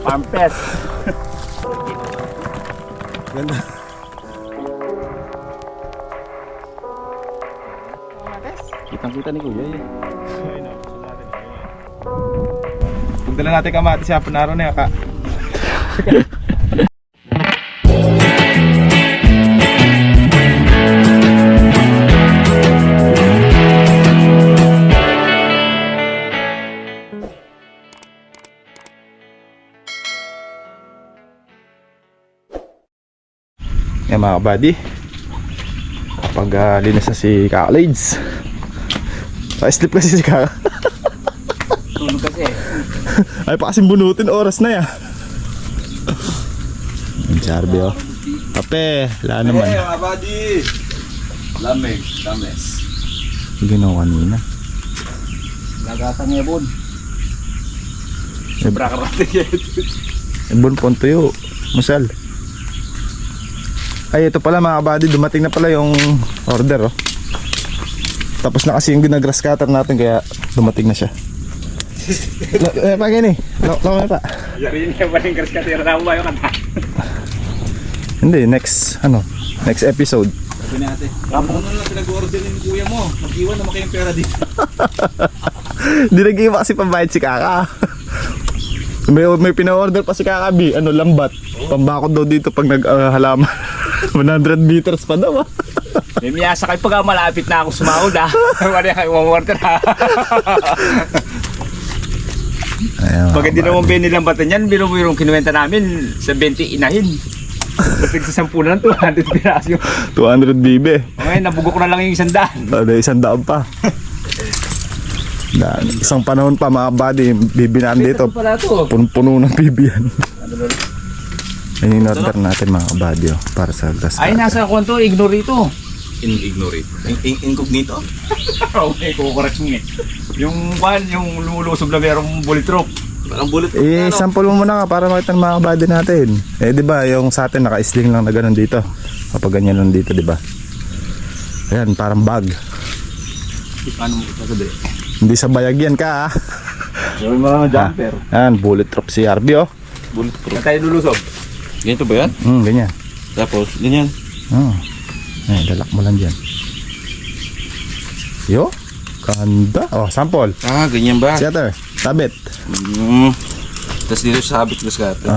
Pampet. Ganda. Kitang-kita ni Kuya eh. Kung dala natin kamatis siya, panaro na yun ka. Yan mga kabady, kapag linis na si Kakalids, sleep kasi si Kaka. Tulog kasi. Ay pa kasing bunutin, oras na yan. Ang Charby oh. Kape, wala naman. Hey mga buddy! Lamig, tamis. Ginawa kanina. Lagatang ebon. Sobra karate yan. Ibon pon tuyo, masal. Ay ito pala mga kabady, dumating na pala yung order oh. Tapos na kasi yung ginagrass cutter natin kaya dumating na siya. Pagin eh, lawan pa. Yari niya ba yung grass cutter na mo ba yung kanta? Hindi, next episode. Sabi natin, ano lang pinag-order ni kuya mo? Mag-iwan naman kayong pera dito. Hindi nag-iwa kasi pambayad si Kaka. May pina-order pa si Kaka B, lambat. Pambakod daw dito pag nag-halaman. 100 meters pa daw ah. May miyasa kayo pag malapit na ako sumahod ah. Wala kayo umorder ha. Pag hindi naman binilambatan yan, biro-birong kinuwenta namin sa 20 inahin. Pag sa 10 na 200 piraso. 200 bibe. Ngayon, nabugok na lang yung 100. 100 pa. Isang panahon pa mga buddy, bibinaan dito. Puno ng bibi yan. Ayun yung order natin mga buddy oh, para sa grass Ay, cutter. nasa kwanto, ignore ito. Ignore it. Incognito? Okay, kukorek mo eh. Yung lumulusog na merong bullet rope. Parang bullet. Sample mo muna ka para makita ng mga kabady natin. Di ba yung sa atin naka-sling lang na ganun dito. Kapag ganyan lang dito, di ba? Ayan, parang bag. Paano mo ito sabi? Hindi sa bayag yan ka ha. Yung mga jumper. Ayan, bullet drop si RB oh. Bulletproof. Saan tayo lulusog? Ganito ba yan? Ganyan. Tapos, ganyan. Ay, dalak mo lang dyan. Yo, ganda. Oh, sample. Ganyan ba? Shutter, tabit. Tapos dito sabit ko sa cutter.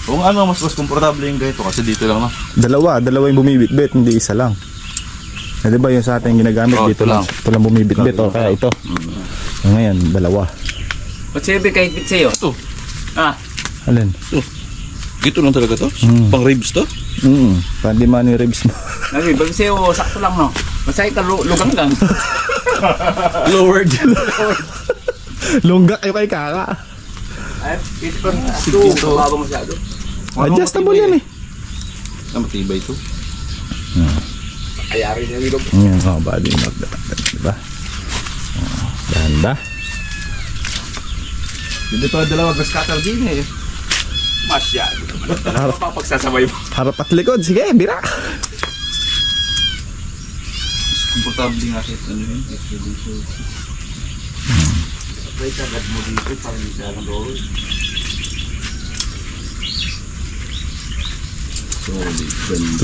Kung mas komportable yung ganito kasi dito lang no. Dalawa yung bumibit-bit, hindi isa lang. Di ba yung sa atin ginagamit dito lang. Ito lang bumibit-bit oh, kaya ito. Ngayon, dalawa. Ba't sa'yo kahit bit sa'yo? Ito. Alin? Dito lang talaga to? Pang ribs to? Pandi man yung ribs mo. Kasi bag sa'yo, sakto lang no? Masaya ka lugang-gang. Lowered. Lungga kayo kay Kaka. Ay, ito pa ito. Mababa masyado. Adjustable yan eh. Matibay ito. Ayari niya nilog. Ayan, body yung order natin, diba? Ganda. Hindi pa dalawa grass cutter din eh. Masyado. Ano pa pagsasabay mo? Harap at likod, sige, bira. Komportable nga kahit ano yun. Sabay kagad mo dito para hindi siya ng roll.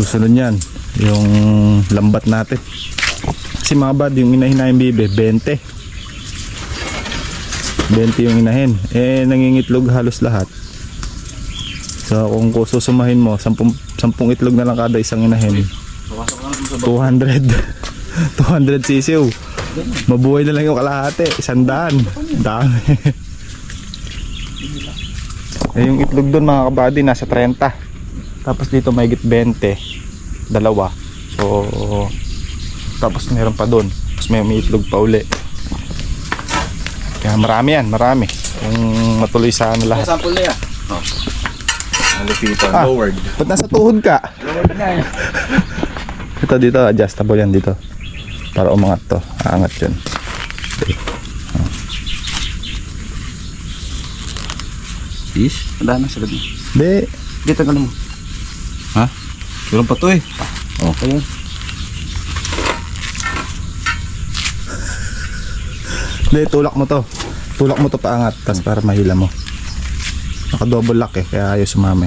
Susunod yan, yung lambat natin. Kasi mga bad, yung inahin na yung bibe, 20 yung inahin. Nangingitlog halos lahat. So kung susumahin mo, 10 itlog na lang kada isang inahin. 200 sisiw. Mabuhay na lang yung kalahati, 100. Dami. Yung itlog doon mga kabady nasa 30. Tapos dito may git 20. Dalawa. So tapos meron pa doon. Tapos may itlog pa uli. Kaya marami yan, marami. Kung matuloy sa ano lahat. Sample na yan. Nalupitan. Lowered. Ba't nasa tuhod ka? Lowered na yan. Ito dito, adjustable yan dito. Para umangat to. Aangat yun. Okay. Fish? Wala na sa gabi. Hindi. Dito ka mo. Ha? Meron pa to eh. Okay. Hindi, tulak mo to. Tulak mo to paangat. Tapos para mahila mo. Naka-double lock eh, kaya ayaw sumami.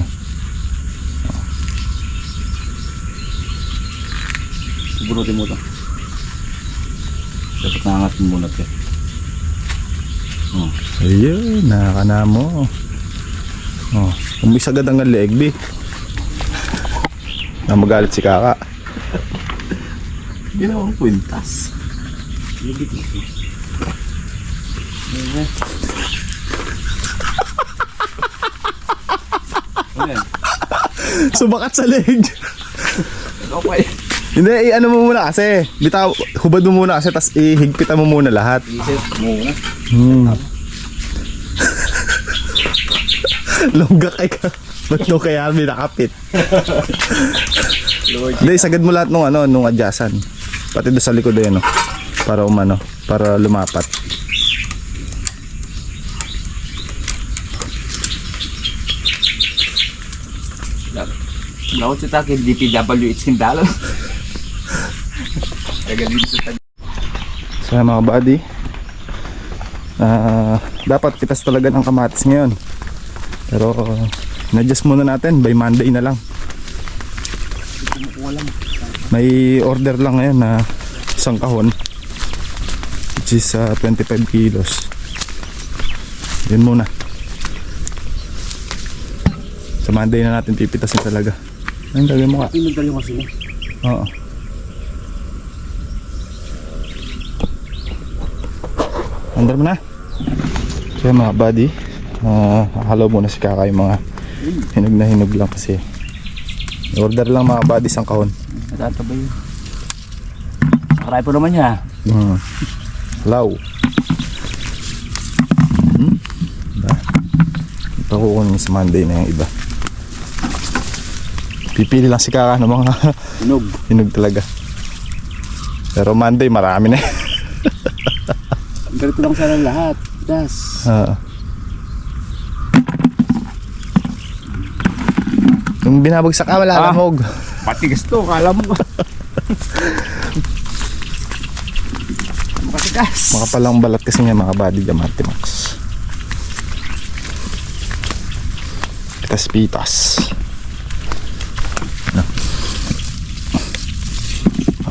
Bunutin mo ito. Dapat naangat mo muna ito. Ayun, nakakana mo. Oh, umis agad ang leeg, B. Na magalit si Kaka. Ginawang kwintas. Sumakat sa leeg. Okay. Hindi, ano mo muna kasi. Bitaw, hubad mo muna kasi, tas ihigpitan mo muna lahat. Isip muna. Longga kay ka. Ba't no kaya may nakapit? Hindi, sagad mo lahat nung ano, nung adyasan. Pati doon sa likod eh, no? Para umano, para lumapat. Nakot sa takin, DPWH Kindalo. Tagalin sa tagal. So mga buddy, dapat pitas talaga ng kamatis ngayon. Pero na-adjust muna natin, by Monday na lang. May order lang ngayon na isang kahon, which is 25 kilos. Yun muna. Sa Monday na natin pipitasin talaga. Ayun, gagawin mo ka. Pinagdali mo kasi mo. Oo. Andar mo na. Kaya mga buddy, halo muna si Kaka yung mga hinog na hinog lang kasi order lang mga buddy isang kahon. Natatabay yun. Maray po naman niya. Law. Ito kukunin sa Monday na yung iba. Pipili lang si Kaka ng mga hinog talaga. Pero Monday marami na. Ganito lang sana lahat. Das. Yung binabagsak ka, malalamog. Patigas to, kala mo. Makatigas. Makapalang balat kasi niya mga body Diamante Max. Pitas-pitas.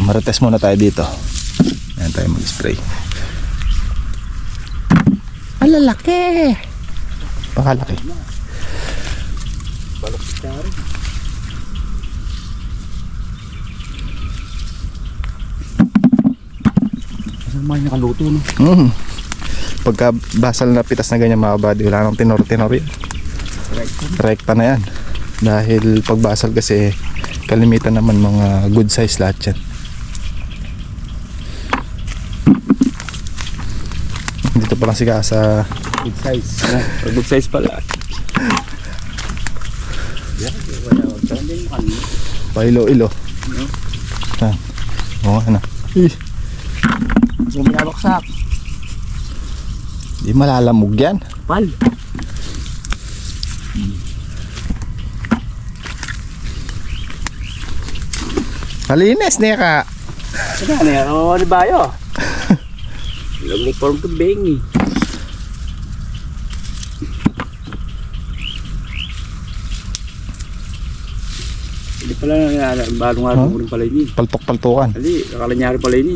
Marites muna tayo dito. Ayan tayo mag-spray. Ang lalaki. Pakalaki. Saan mga nakaluto, no? Pagka basal na pitas na ganyan mga body, wala nang tinor-tinor yan. Rekta na yan. Dahil pag basal kasi kalimitan naman mga good size lahat yan. Dito pa lang si Kaka sa Good size. Good size pala. Pailo-ilo. Oo nga na. Kung binabaksak. Di malalamog yan. Pal. Malinis niya ka. Ano yan? Ano ni Bayo? Nag-reform ka bengi. Hindi pala na balong araw mo rin pala ini. Paltok-paltukan. Ali, nakala pala ini.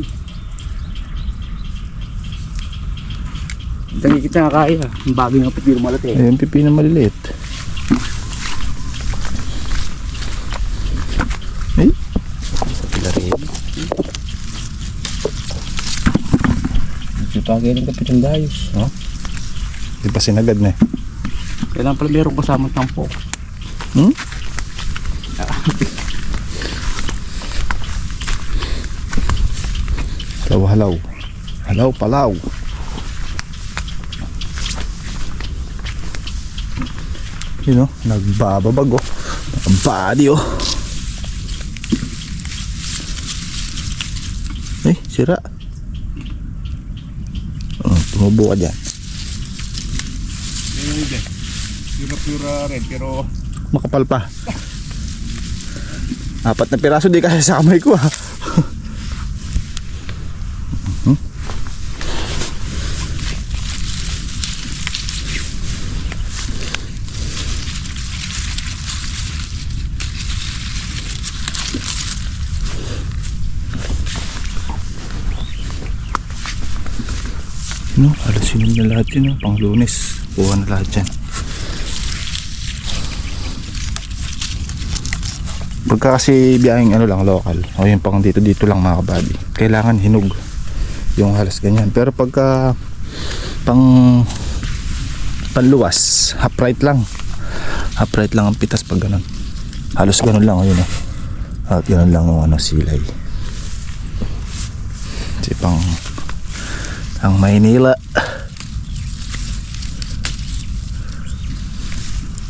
Tangi kita nga kaya. Ang bagay ng pipino malati. Ayun, pipino maliliit. Ay, sa pilarin. Pagay ng kapitong dayos. Oh. Di pa sinagad na eh. Kailangan pala meron kasamang tampo. Halaw-halaw. Halaw-palaw. Yun o, nagbababag o. Nakabody o. Eh, sira. Tumubo ka dyan. Pura red pero Makapal pa. 4 na piraso di kasi sa kamay ko ha. No, halos yun na lahat yun. No? Pang Lunes. Kuha na lahat yan. Pagka kasi biyaheng ano lang, local. O yung pang dito lang mga kabady. Kailangan hinog. Yung halos ganyan. Pero pagka panluwas, upright lang. Upright lang ang pitas pag ganun. Halos ganun lang. O yun o. At ganun lang yung ano, silay. Kasi ang Maynila.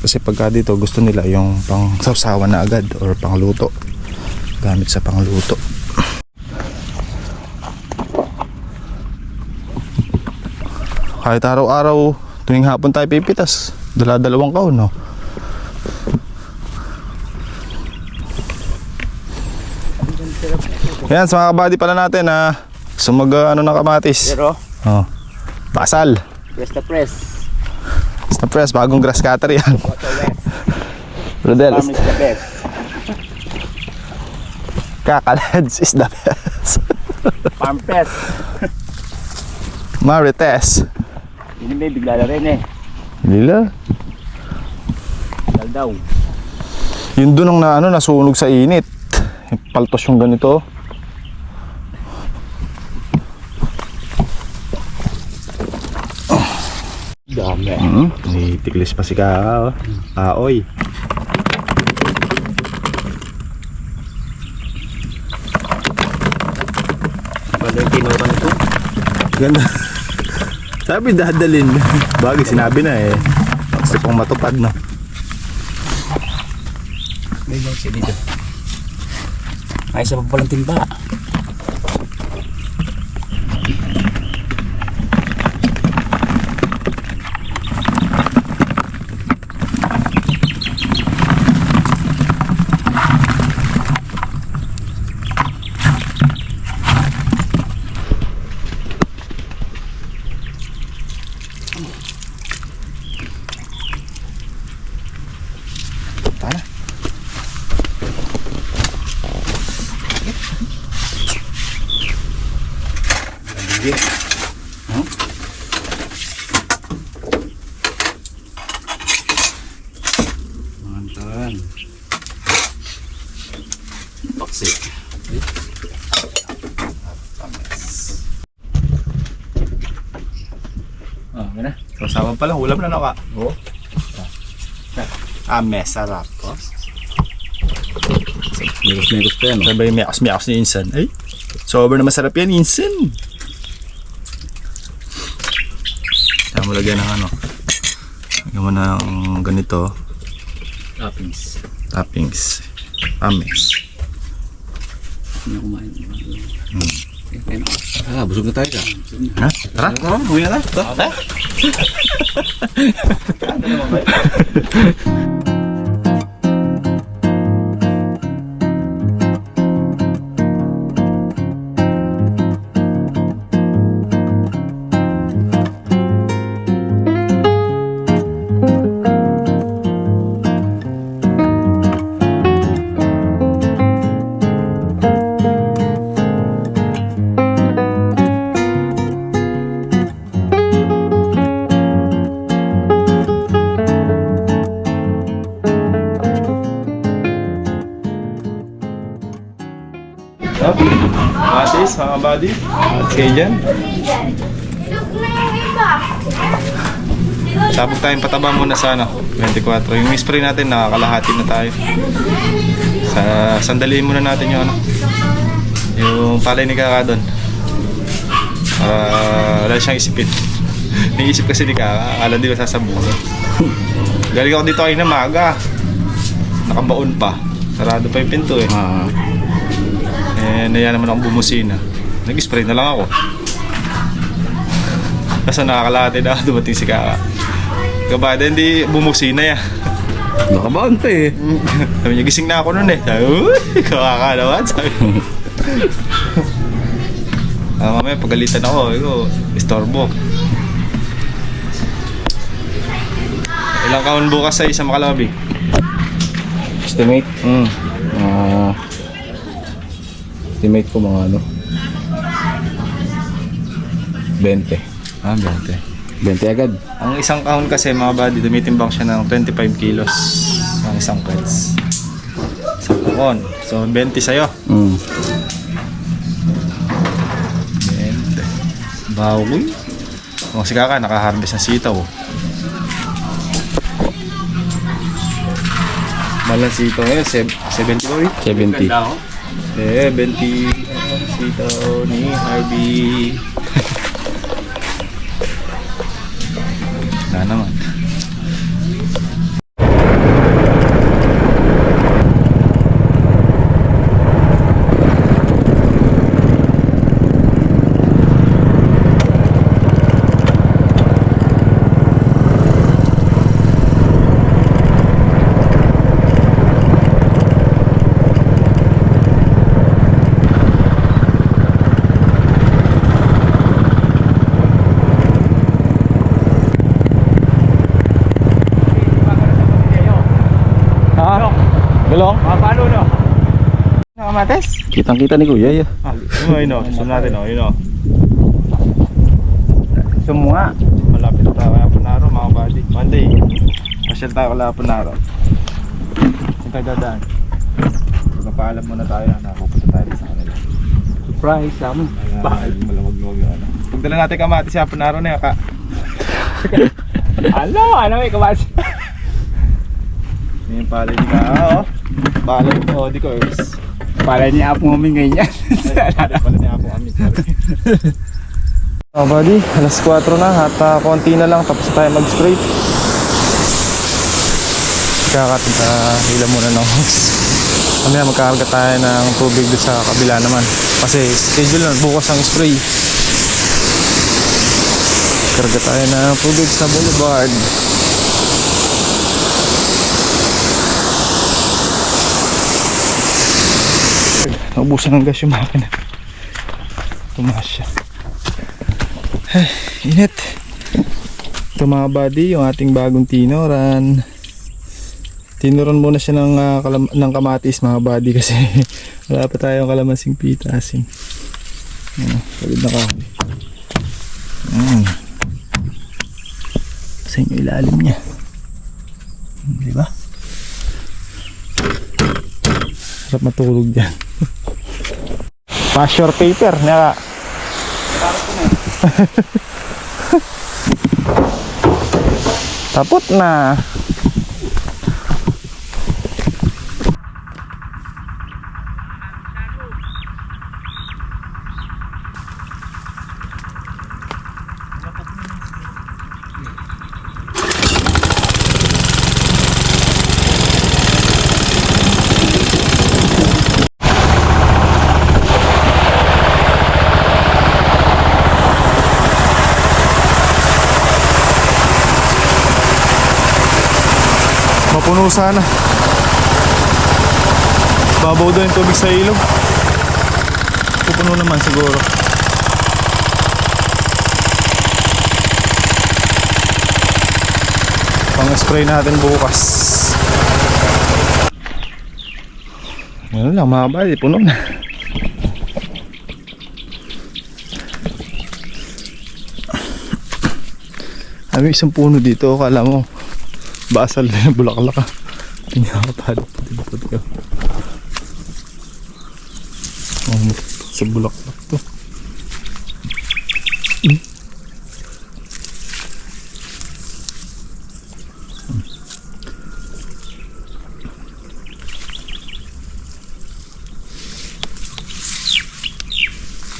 Kasi pagka dito gusto nila yung pang sawsawan na agad or pang luto, gamit sa pang luto. Kahit araw-araw tuwing hapon tayo pipitas, dala-dalawang kahon, no? Yan, sa mga kabady pala natin na ano ng kamatis. Pero, Oh. Basal. press the press. Basta press, bagong grass cutter yan. What the best. Rodel, Farm is the best. Kakalads is the best. Farm press. Marites. Hindi may bigla na rin eh. Lila. Dal daw. Yun dun ang nasunog sa init. Yung paltos yung ganito. Dami. Nitiklis pa si Kaka. Kaoy. Pala yung tinura nito. Ganda. Sabi dadalin. Bagay sinabi na eh. Gusto pang matupad, no? May lang siya dito. Ay, isa pa palang timba. Tara. Mantan. Paksi. Oh, gana. Kasama pala, ulam na naka. Oh. Ames, sarap. Meros pa yan. Sabay miyaks ni Insan. Ay, sobrang masarap yan, Insan. Kaya mo lagyan ng ano. Lagyan mo ng ganito. Toppings. Toppings. Ames. Hindi na kumain. Busog na tayo ka. Ha? Tara? Tara, huwi na tayo. Tara. Atis, mga buddy. At kayo dyan. Sabog tayong pataba muna sa 24. Yung spray natin, nakakalahati na tayo. Sandaliin muna natin yung yung palay ni Kaka doon. Wala siyang isipin. Naisip kasi ni Kaka, akala di ba sasabukan. Galing ako dito kayo na maga. Nakabaon pa. Sarado pa yung pinto eh. Naya naman akong bumusina. Nag-spray na lang ako. Kasi nakakalahati na dumating si Kaka. Kabada hindi bumusina yan. Nakabaon pa eh. Sabi niya, gising na ako nun eh. Sabi, uy, Kaka naman. Sabi mamaya pagalitan ako. Istorbo. Ilang kahon bukas sa isang makalabi? Estimate? Estimate ko mga 20. 20 agad. Ang isang kahon kasi mga buddy, dumitimbang siya ng 25 kilos ang isang quets. Isang kahon. So 20 sa'yo. 20. Bawi. O si Kaka, nakaharvest ng sitaw. Malang sitaw ngayon, 70 boy. 70. 70 sitaw ni Harvey. Na naman. Galong? Paano no? Nakamates? Kitang-kita ni Kuya. Yun o, zoom natin o, yun o. Zoom nga. Malapit na tayo kaya Punaro mga buddy. Monday, pasyal tayo kaya Punaro. Saan tayo dadaan? Magpapaalam muna tayo na pupunta tayo sa kanila. Surprise sa amin. Bakit? Malamag-luwag yung ano. Pagdala natin kamati sa Punaro na yun ka. Ano may kabas? May palay di ka, o. Palay o, di ko earth. Para niya po kami ngayon. Palay niya po kami. Oh buddy, alas 4 na at konti na lang tapos tayo mag-spray. Hila muna ng hose. Mamaya magkakarga tayo ng tubig doon sa kabila naman. Kasi schedule na, bukas ang spray. Karga tayo ng tubig sa boulevard. Naubusan ng gas yung makina. Tumaas siya. Ay, init. Ito mga buddy, yung ating bagong tinoran. Tinoran muna siya ng kamatis mga buddy kasi wala pa tayong kalamasing pitasin. Pagod na kahoy. Sa inyo ilalim niya. Diba? Sarap matulog dyan. Pasture paper na. Tapot na. Mapuno sana. Babaw daw yung tubig sa ilog. Pupuno naman siguro. Pang-spray natin bukas. Ano lang mga buddy, puno na. May isang puno dito, akala mo basal na yung bulaklak. Hindi ako palipad ko. Sa bulaklak to.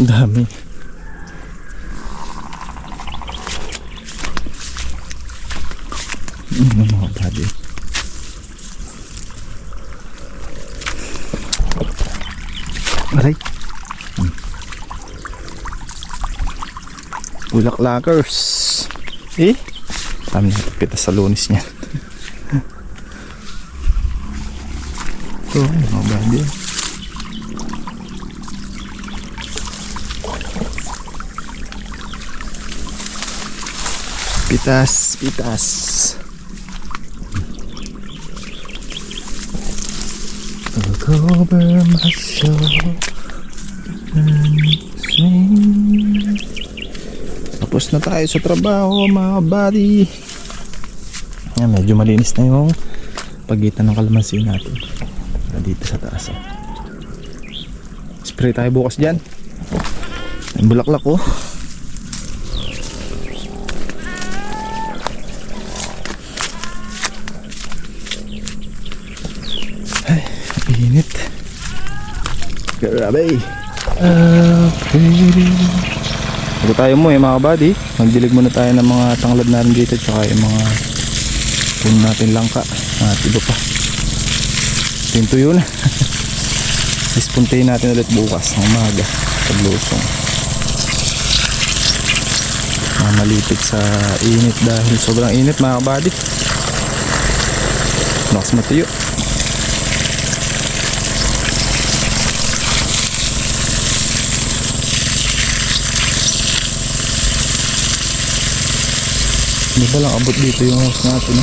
Dami. Mga buddy. Aray. Bulaklakers. Kami nakapita sa lunis niya. Ito, mga buddy. Pitas. Cover my soul and sing. Tapos Tapos na tayo sa trabaho mga buddy. Yan, medyo malinis na yung pagitan ng kalamansi natin. Dito sa taas. Spray tayo bukas dyan. Yung bulaklak oh. Ay, init. Grabe. Bago tayo mo mga buddy, magdilig muna tayo ng mga tanglad natin dito, tsaka yung mga puno natin langka at iba pa. Ito yun. Ispuntayin natin ulit bukas ng umaga paglusong. Malipit sa init dahil sobrang init mga buddy. Lakas matuyo. Hindi ba lang abot dito yung house natin?